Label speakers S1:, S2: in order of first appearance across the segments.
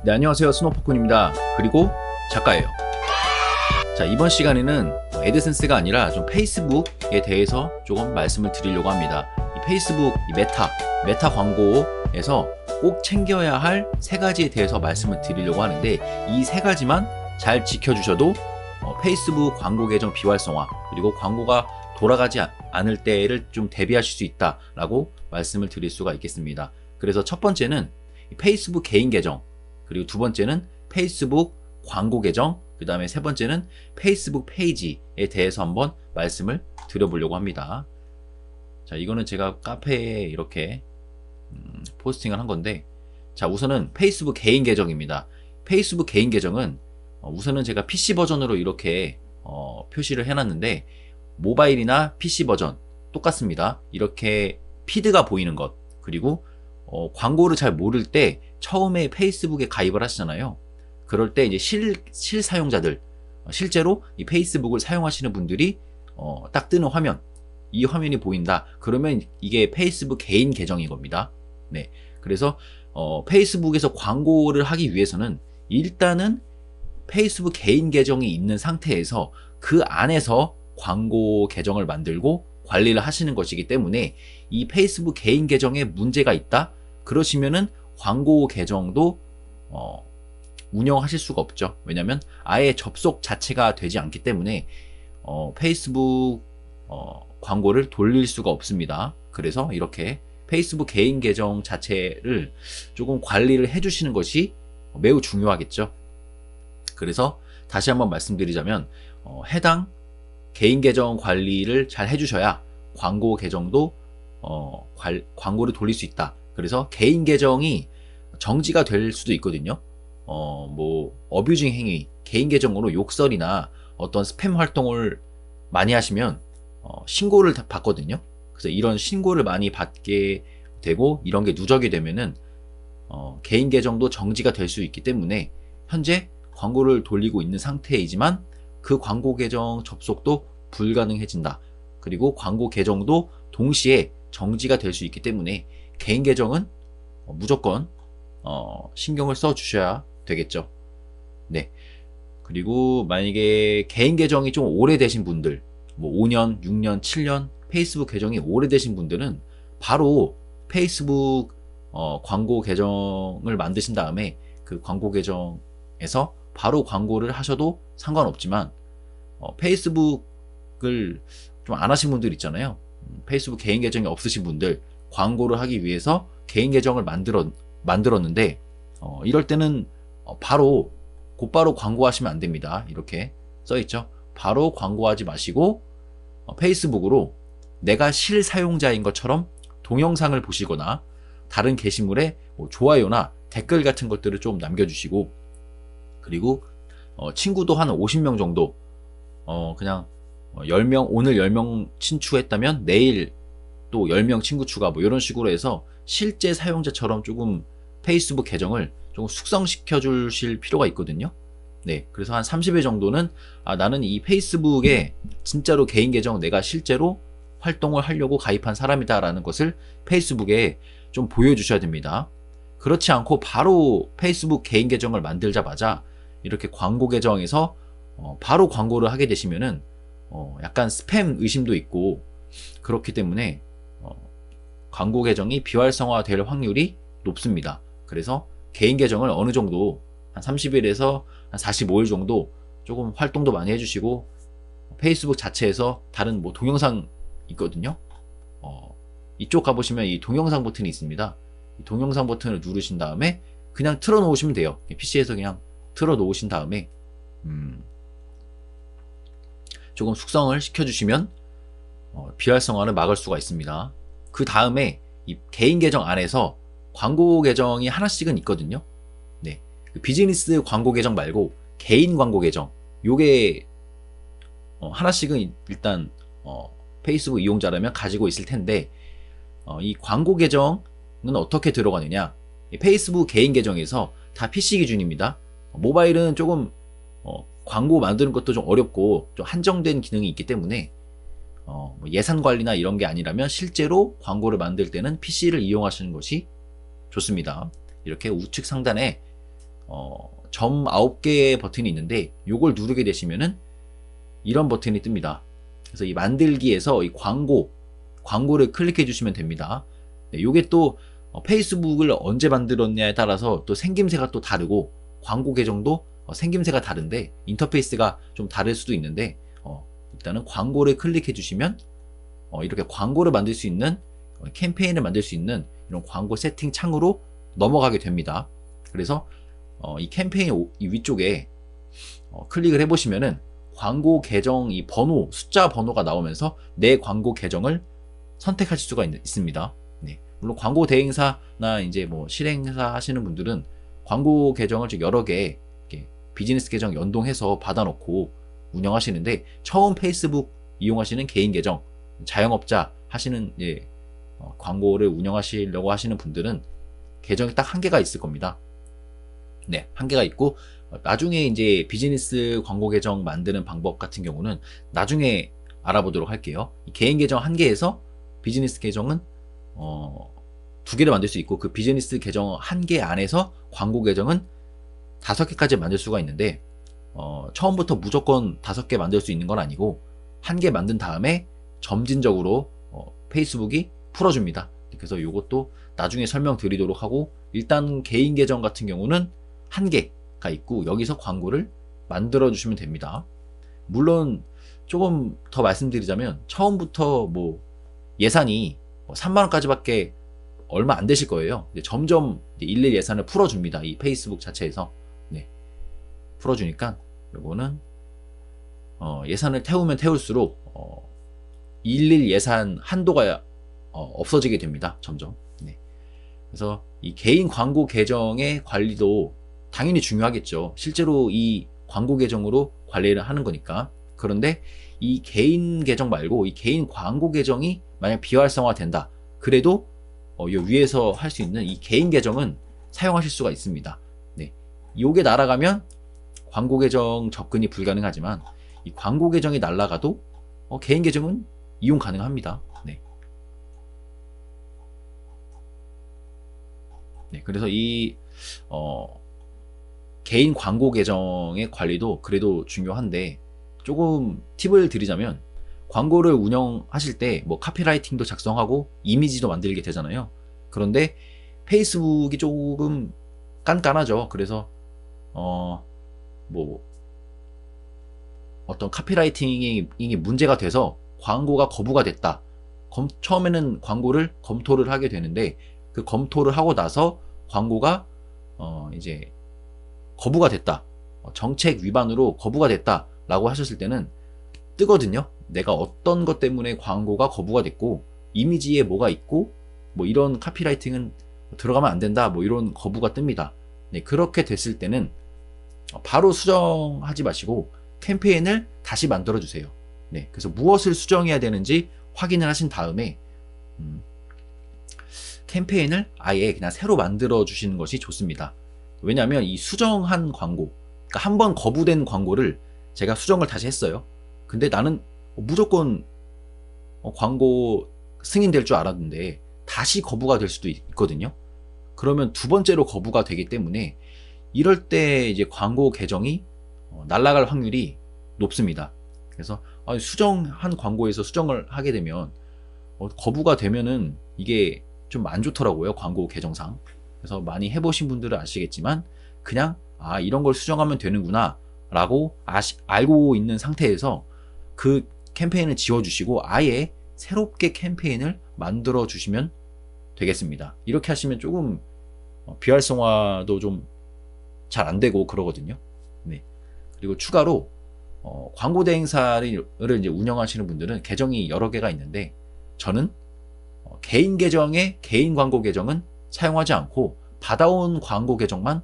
S1: 네, 안녕하세요. 스노우포콘입니다. 그리고 작가예요. 자, 이번 시간에는 애드센스가 아니라 좀 페이스북에 대해서 조금 말씀을 드리려고 합니다. 이 페이스북, 이 메타 광고에서 꼭 챙겨야 할 세 가지에 대해서 말씀을 드리려고 하는데, 이 세 가지만 잘 지켜주셔도 페이스북 광고 계정 비활성화, 그리고 광고가 돌아가지 않을 때를 좀 대비하실 수 있다라고 말씀을 드릴 수가 있겠습니다. 그래서 첫 번째는 페이스북 개인 계정, 그리고 두 번째는 페이스북 광고 계정, 그 다음에 세 번째는 페이스북 페이지에 대해서 한번 말씀을 드려보려고 합니다. 자, 이거는 제가 카페에 이렇게 포스팅을 한 건데, 자, 우선은 페이스북 개인 계정입니다. 페이스북 개인 계정은 우선은 제가 PC 버전으로 이렇게 표시를 해놨는데, 모바일이나 PC 버전 똑같습니다. 이렇게 피드가 보이는 것, 그리고 광고를 잘 모를 때 처음에 페이스북에 가입을 하시잖아요. 그럴 때 이제 실사용자들, 실제로 이 페이스북을 사용하시는 분들이 딱 뜨는 화면, 이 화면이 보인다. 그러면 이게 페이스북 개인 계정인 겁니다. 네, 그래서 페이스북에서 광고를 하기 위해서는 일단은 페이스북 개인 계정이 있는 상태에서 그 안에서 광고 계정을 만들고 관리를 하시는 것이기 때문에, 이 페이스북 개인 계정에 문제가 있다? 그러시면은 광고 계정도 운영하실 수가 없죠. 왜냐면 아예 접속 자체가 되지 않기 때문에 페이스북 광고를 돌릴 수가 없습니다. 그래서 이렇게 페이스북 개인 계정 자체를 조금 관리를 해주시는 것이 매우 중요하겠죠. 그래서 다시 한번 말씀드리자면 해당 개인 계정 관리를 잘 해주셔야 광고 계정도 광고를 돌릴 수 있다. 그래서 개인 계정이 정지가 될 수도 있거든요. 뭐 어뷰징 행위, 개인 계정으로 욕설이나 어떤 스팸 활동을 많이 하시면 신고를 받거든요. 그래서 이런 신고를 많이 받게 되고 이런 게 누적이 되면은 개인 계정도 정지가 될 수 있기 때문에, 현재 광고를 돌리고 있는 상태이지만 그 광고 계정 접속도 불가능해진다. 그리고 광고 계정도 동시에 정지가 될 수 있기 때문에 개인 계정은 무조건 신경을 써 주셔야 되겠죠. 네. 그리고 만약에 개인 계정이 좀 오래되신 분들, 뭐 5년, 6년, 7년 페이스북 계정이 오래되신 분들은 바로 페이스북 광고 계정을 만드신 다음에 그 광고 계정에서 바로 광고를 하셔도 상관없지만, 페이스북을 좀 안 하신 분들 있잖아요. 페이스북 개인 계정이 없으신 분들, 광고를 하기 위해서 개인 계정을 만들었는데 이럴 때는 곧바로 광고하시면 안 됩니다. 이렇게 써있죠. 바로 광고하지 마시고 페이스북으로 내가 실사용자인 것처럼 동영상을 보시거나 다른 게시물에 뭐 좋아요나 댓글 같은 것들을 좀 남겨주시고, 그리고 친구도 한 50명 정도, 그냥 10명, 오늘 10명 친추했다면 내일 또 10명 친구 추가, 뭐 이런 식으로 해서 실제 사용자처럼 조금 페이스북 계정을 조금 숙성시켜 주실 필요가 있거든요. 네, 그래서 한 30회 정도는 나는 이 페이스북에 진짜로 개인 계정 내가 실제로 활동을 하려고 가입한 사람이다 라는 것을 페이스북에 좀 보여주셔야 됩니다. 그렇지 않고 바로 페이스북 개인 계정을 만들자마자 이렇게 광고 계정에서 바로 광고를 하게 되시면은 약간 스팸 의심도 있고, 그렇기 때문에 광고 계정이 비활성화 될 확률이 높습니다. 그래서 개인 계정을 어느 정도 한 30일에서 한 45일 정도 조금 활동도 많이 해주시고, 페이스북 자체에서 다른 뭐 동영상 있거든요. 이쪽 가보시면 이 동영상 버튼이 있습니다. 이 동영상 버튼을 누르신 다음에 그냥 틀어 놓으시면 돼요. PC에서 그냥 틀어 놓으신 다음에 조금 숙성을 시켜주시면 비활성화를 막을 수가 있습니다. 그 다음에 이 개인 계정 안에서 광고 계정이 하나씩은 있거든요. 네, 비즈니스 광고 계정 말고 개인 광고 계정, 요게 하나씩은 일단 페이스북 이용자라면 가지고 있을 텐데, 이 광고 계정은 어떻게 들어가느냐, 페이스북 개인 계정에서 다 PC 기준입니다. 모바일은 조금 광고 만드는 것도 좀 어렵고 좀 한정된 기능이 있기 때문에 뭐 예산 관리나 이런 게 아니라면 실제로 광고를 만들 때는 PC를 이용하시는 것이 좋습니다. 이렇게 우측 상단에 점 9개의 버튼이 있는데 요걸 누르게 되시면은 이런 버튼이 뜹니다. 그래서 이 만들기에서 이 광고를 클릭해 주시면 됩니다. 네, 요게 또 페이스북을 언제 만들었냐에 따라서 또 생김새가 또 다르고 광고 계정도 생김새가 다른데 인터페이스가 좀 다를 수도 있는데 일단은 광고를 클릭해 주시면 이렇게 광고를 만들 수 있는 캠페인을 만들 수 있는 이런 광고 세팅 창으로 넘어가게 됩니다. 그래서 이 캠페인 이 위쪽에 클릭을 해보시면은 광고 계정 이 번호, 숫자 번호가 나오면서 내 광고 계정을 선택하실 수가 있습니다. 네. 물론 광고 대행사나 이제 뭐 실행사 하시는 분들은 광고 계정을 여러 개 비즈니스 계정 연동해서 받아놓고 운영하시는데 처음 페이스북 이용하시는 개인 계정, 자영업자 하시는 광고를 운영하시려고 하시는 분들은 계정이 딱 한 개가 있을 겁니다. 네, 한 개가 있고 나중에 이제 비즈니스 광고 계정 만드는 방법 같은 경우는 나중에 알아보도록 할게요. 개인 계정 한 개에서 비즈니스 계정은 두 개를 만들 수 있고 그 비즈니스 계정 한 개 안에서 광고 계정은 5개까지 만들 수가 있는데 처음부터 무조건 5개 만들 수 있는 건 아니고 한 개 만든 다음에 점진적으로 페이스북이 풀어줍니다. 그래서 이것도 나중에 설명드리도록 하고 일단 개인 계정 같은 경우는 한 개가 있고 여기서 광고를 만들어 주시면 됩니다. 물론 조금 더 말씀드리자면 처음부터 뭐 예산이 3만원까지밖에 얼마 안 되실 거예요. 점점 일일 예산을 풀어줍니다. 이 페이스북 자체에서. 네. 풀어주니까 요거는 예산을 태우면 태울수록 일일 예산 한도가 없어지게 됩니다. 점점. 네. 그래서 이 개인 광고 계정의 관리도 당연히 중요하겠죠. 실제로 이 광고 계정으로 관리를 하는 거니까. 그런데 이 개인 계정 말고 이 개인 광고 계정이 만약 비활성화 된다. 그래도 이 위에서 할 수 있는 이 개인 계정은 사용하실 수가 있습니다. 네. 요게 날아가면 광고 계정 접근이 불가능하지만 이 광고 계정이 날아가도 개인 계정은 이용 가능합니다. 네. 네, 그래서 이 개인 광고 계정의 관리도 그래도 중요한데 조금 팁을 드리자면 광고를 운영하실 때 뭐 카피라이팅도 작성하고 이미지도 만들게 되잖아요. 그런데 페이스북이 조금 깐깐하죠. 그래서 뭐 어떤 카피라이팅이 문제가 돼서 광고가 거부가 됐다. 처음에는 광고를 검토를 하게 되는데 그 검토를 하고 나서 광고가 이제 거부가 됐다. 정책 위반으로 거부가 됐다 라고 하셨을 때는 뜨거든요. 내가 어떤 것 때문에 광고가 거부가 됐고 이미지에 뭐가 있고 뭐 이런 카피라이팅은 들어가면 안 된다 뭐 이런 거부가 뜹니다. 네, 그렇게 됐을 때는 바로 수정하지 마시고 캠페인을 다시 만들어 주세요. 네, 그래서 무엇을 수정해야 되는지 확인을 하신 다음에 캠페인을 아예 그냥 새로 만들어 주시는 것이 좋습니다. 왜냐하면 이 수정한 광고, 그러니까 한번 거부된 광고를 제가 수정을 다시 했어요. 근데 나는 무조건 광고 승인될 줄 알았는데 다시 거부가 될 수도 있거든요. 그러면 두 번째로 거부가 되기 때문에 이럴 때 이제 광고 계정이 날아갈 확률이 높습니다. 그래서 수정한 광고에서 수정을 하게 되면 거부가 되면은 이게 좀 안 좋더라고요. 광고 계정상. 그래서 많이 해보신 분들은 아시겠지만 그냥 이런 걸 수정하면 되는구나 라고 알고 있는 상태에서 그 캠페인을 지워주시고 아예 새롭게 캠페인을 만들어 주시면 되겠습니다. 이렇게 하시면 조금 비활성화도 좀 잘 안 되고 그러거든요. 네. 그리고 추가로 광고 대행사를 이제 운영하시는 분들은 계정이 여러 개가 있는데 저는 개인 계정의 개인 광고 계정은 사용하지 않고 받아온 광고 계정만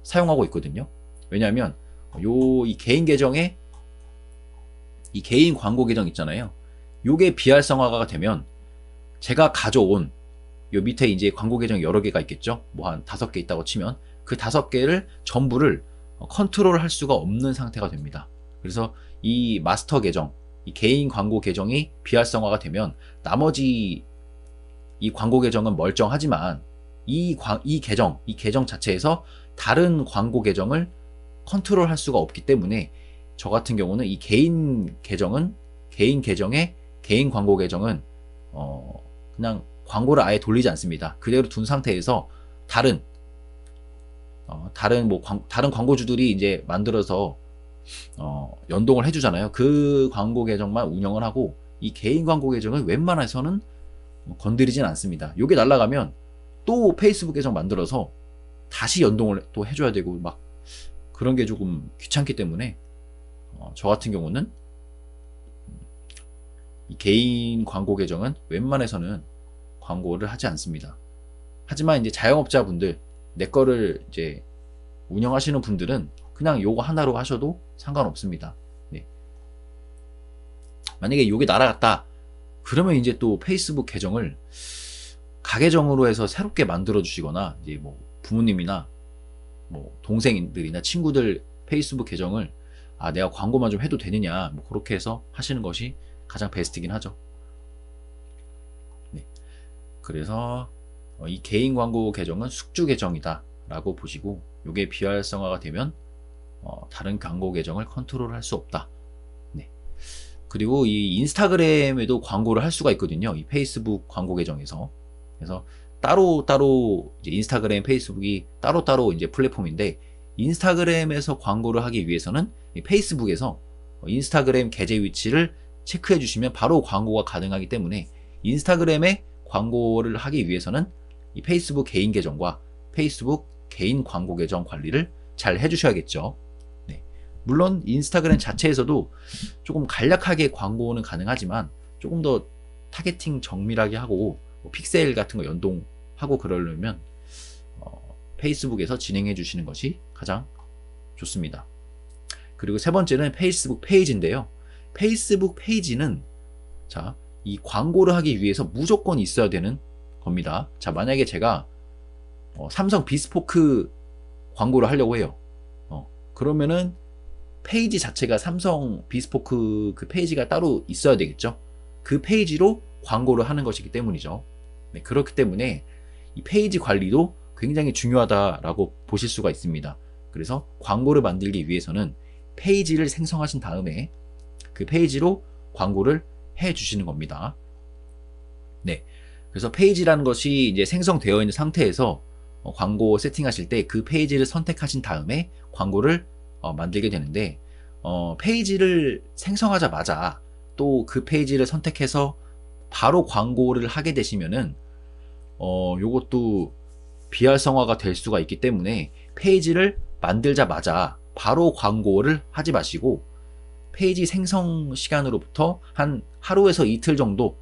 S1: 사용하고 있거든요. 왜냐하면 이 개인 계정에 이 개인 광고 계정 있잖아요. 요게 비활성화가 되면 제가 가져온 요 밑에 이제 광고 계정 여러 개가 있겠죠. 뭐 한 5개 있다고 치면 그 5개를 전부를 컨트롤 할 수가 없는 상태가 됩니다. 그래서 이 마스터 계정, 이 개인 광고 계정이 비활성화가 되면 나머지 이 광고 계정은 멀쩡하지만 이 계정 자체에서 다른 광고 계정을 컨트롤할 수가 없기 때문에 저 같은 경우는 이 개인 계정의 개인 광고 계정은 그냥 광고를 아예 돌리지 않습니다. 그대로 둔 상태에서 다른 광고주들이 이제 만들어서 연동을 해주잖아요. 그 광고 계정만 운영을 하고 이 개인 광고 계정은 웬만해서는 건드리진 않습니다. 요게 날아가면 또 페이스북 계정 만들어서 다시 연동을 또 해줘야 되고 막 그런 게 조금 귀찮기 때문에 저 같은 경우는 이 개인 광고 계정은 웬만해서는 광고를 하지 않습니다. 하지만 이제 자영업자분들, 내 거를 이제 운영하시는 분들은 그냥 요거 하나로 하셔도 상관없습니다. 네. 만약에 요게 날아갔다 그러면 이제 또 페이스북 계정을 가계정으로 해서 새롭게 만들어 주시거나 이제 뭐 부모님이나 뭐 동생들이나 친구들 페이스북 계정을 내가 광고만 좀 해도 되느냐 뭐 그렇게 해서 하시는 것이 가장 베스트긴 하죠. 네. 그래서 이 개인 광고 계정은 숙주 계정이다 라고 보시고 요게 비활성화가 되면 다른 광고 계정을 컨트롤 할 수 없다. 네. 그리고 이 인스타그램에도 광고를 할 수가 있거든요. 이 페이스북 광고 계정에서. 그래서 따로 이제 인스타그램, 페이스북이 따로 이제 플랫폼인데 인스타그램에서 광고를 하기 위해서는 이 페이스북에서 인스타그램 계정 위치를 체크해 주시면 바로 광고가 가능하기 때문에 인스타그램에 광고를 하기 위해서는 이 페이스북 개인 계정과 페이스북 개인 광고 계정 관리를 잘 해주셔야겠죠. 네. 물론 인스타그램 자체에서도 조금 간략하게 광고는 가능하지만 조금 더 타겟팅 정밀하게 하고 뭐 픽셀 같은 거 연동하고 그러려면 페이스북에서 진행해 주시는 것이 가장 좋습니다. 그리고 세 번째는 페이스북 페이지인데요. 페이스북 페이지는 자, 이 광고를 하기 위해서 무조건 있어야 되는 겁니다. 자, 만약에 제가 삼성 비스포크 광고를 하려고 해요. 그러면은 페이지 자체가 삼성 비스포크 그 페이지가 따로 있어야 되겠죠. 그 페이지로 광고를 하는 것이기 때문이죠. 네, 그렇기 때문에 이 페이지 관리도 굉장히 중요하다라고 보실 수가 있습니다. 그래서 광고를 만들기 위해서는 페이지를 생성하신 다음에 그 페이지로 광고를 해 주시는 겁니다. 네. 그래서 페이지라는 것이 이제 생성되어 있는 상태에서 광고 세팅하실 때 그 페이지를 선택하신 다음에 광고를 만들게 되는데 페이지를 생성하자마자 또 그 페이지를 선택해서 바로 광고를 하게 되시면은 요것도 비활성화가 될 수가 있기 때문에 페이지를 만들자마자 바로 광고를 하지 마시고 페이지 생성 시간으로부터 한 하루에서 이틀 정도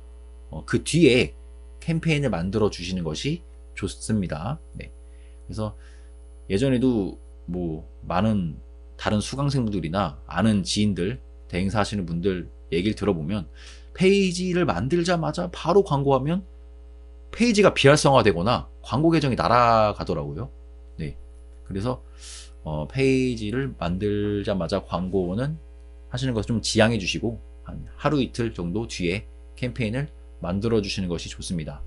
S1: 그 뒤에 캠페인을 만들어 주시는 것이 좋습니다. 네. 그래서 예전에도 뭐 많은 다른 수강생분들이나 아는 지인들, 대행사 하시는 분들 얘기를 들어보면 페이지를 만들자마자 바로 광고하면 페이지가 비활성화 되거나 광고 계정이 날아가더라고요. 네. 그래서 페이지를 만들자마자 광고는 하시는 것을 좀 지양해 주시고 한 하루 이틀 정도 뒤에 캠페인을 만들어 주시는 것이 좋습니다.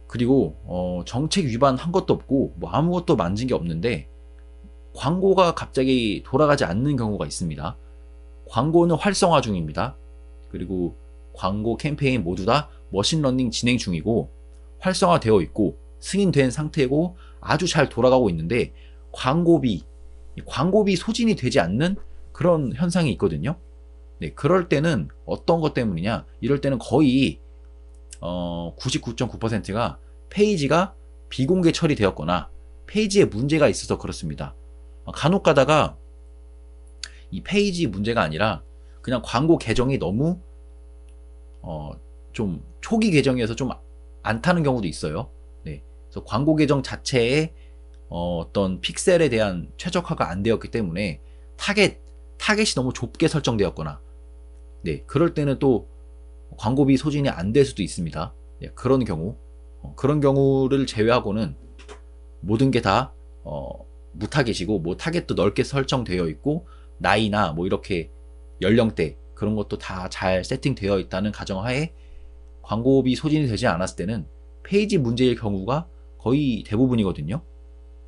S1: 그리고 정책 위반한 것도 없고 뭐 아무것도 만진 게 없는데 광고가 갑자기 돌아가지 않는 경우가 있습니다. 광고는 활성화 중입니다. 그리고 광고 캠페인 모두 다 머신러닝 진행 중이고 활성화되어 있고 승인된 상태고 아주 잘 돌아가고 있는데 광고비 소진이 되지 않는 그런 현상이 있거든요. 네, 그럴 때는 어떤 것 때문이냐? 이럴 때는 거의 99.9%가 페이지가 비공개 처리되었거나 페이지에 문제가 있어서 그렇습니다. 간혹 가다가 이 페이지 문제가 아니라 그냥 광고 계정이 너무 좀 초기 계정이어서 좀 안 타는 경우도 있어요. 네, 그래서 광고 계정 자체에 어떤 픽셀에 대한 최적화가 안 되었기 때문에 타겟이 너무 좁게 설정되었거나 네, 그럴 때는 또 광고비 소진이 안 될 수도 있습니다. 네, 그런 경우를 제외하고는 모든 게 다 무타겟이고 뭐 타겟도 넓게 설정되어 있고 나이나 뭐 이렇게 연령대 그런 것도 다 잘 세팅되어 있다는 가정하에 광고비 소진이 되지 않았을 때는 페이지 문제일 경우가 거의 대부분이거든요.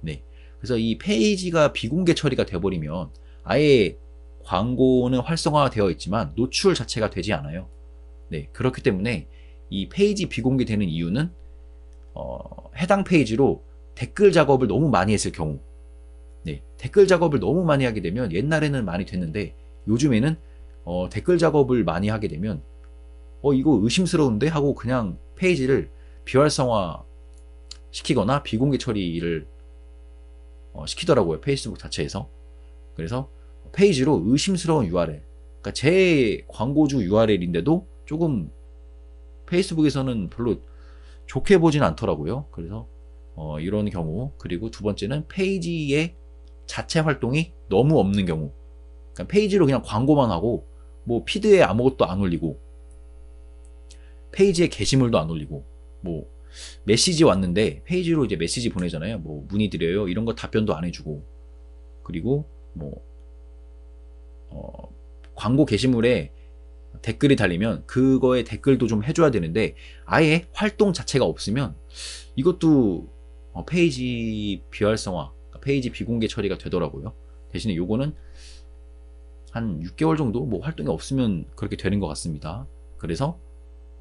S1: 네, 그래서 이 페이지가 비공개 처리가 돼버리면 아예 광고는 활성화되어 있지만 노출 자체가 되지 않아요. 네, 그렇기 때문에 이 페이지 비공개되는 이유는 해당 페이지로 댓글 작업을 너무 많이 했을 경우, 네, 댓글 작업을 너무 많이 하게 되면 옛날에는 많이 됐는데 요즘에는 댓글 작업을 많이 하게 되면 이거 의심스러운데 하고 그냥 페이지를 비활성화 시키거나 비공개 처리를 시키더라고요. 페이스북 자체에서. 그래서 페이지로 의심스러운 URL, 그러니까 제 광고주 URL인데도 조금 페이스북에서는 별로 좋게 보진 않더라고요. 그래서 이런 경우, 그리고 두 번째는 페이지의 자체 활동이 너무 없는 경우, 그러니까 페이지로 그냥 광고만 하고 뭐 피드에 아무것도 안 올리고 페이지에 게시물도 안 올리고 뭐 메시지 왔는데 페이지로 이제 메시지 보내잖아요. 뭐 문의드려요 이런 거 답변도 안 해주고, 그리고 뭐 광고 게시물에 댓글이 달리면 그거에 댓글도 좀 해줘야 되는데 아예 활동 자체가 없으면 이것도 페이지 비활성화, 페이지 비공개 처리가 되더라고요. 대신에 요거는 한 6개월 정도 뭐 활동이 없으면 그렇게 되는 것 같습니다. 그래서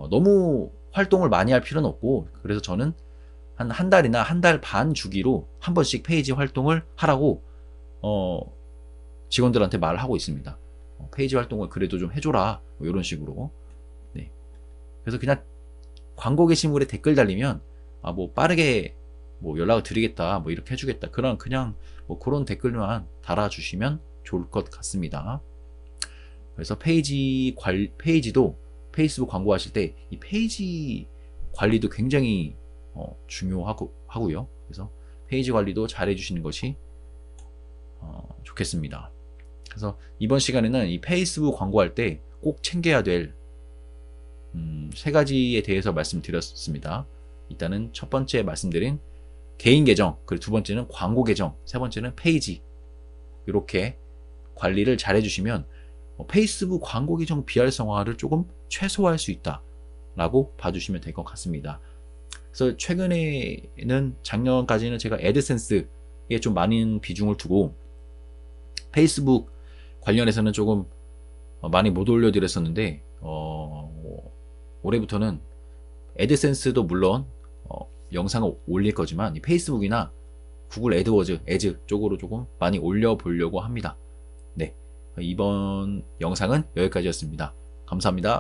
S1: 너무 활동을 많이 할 필요는 없고, 그래서 저는 한 달이나 한 달 반 주기로 한 번씩 페이지 활동을 하라고 직원들한테 말을 하고 있습니다. 페이지 활동을 그래도 좀 해줘라, 뭐 이런 식으로. 네. 그래서 그냥 광고 게시물에 댓글 달리면 뭐 빠르게 뭐 연락을 드리겠다, 뭐 이렇게 해주겠다, 그냥 뭐 그런 댓글만 달아주시면 좋을 것 같습니다. 그래서 페이지도 페이스북 광고하실 때 이 페이지 관리도 굉장히 중요하고요. 그래서 페이지 관리도 잘 해주시는 것이 좋겠습니다. 그래서 이번 시간에는 이 페이스북 광고할 때 꼭 챙겨야 될 3가지에 대해서 말씀드렸습니다. 일단은 첫 번째 말씀드린 개인 계정, 그리고 두 번째는 광고 계정, 세 번째는 페이지, 이렇게 관리를 잘 해주시면 페이스북 광고 계정 비활성화를 조금 최소화할 수 있다 라고 봐주시면 될 것 같습니다. 그래서 최근에는, 작년까지는 제가 애드센스에 좀 많은 비중을 두고 페이스북 관련해서는 조금 많이 못 올려드렸었는데 올해부터는 애드센스도 물론 영상을 올릴 거지만 이 페이스북이나 구글 애드워즈 쪽으로 조금 많이 올려보려고 합니다. 네, 이번 영상은 여기까지였습니다. 감사합니다.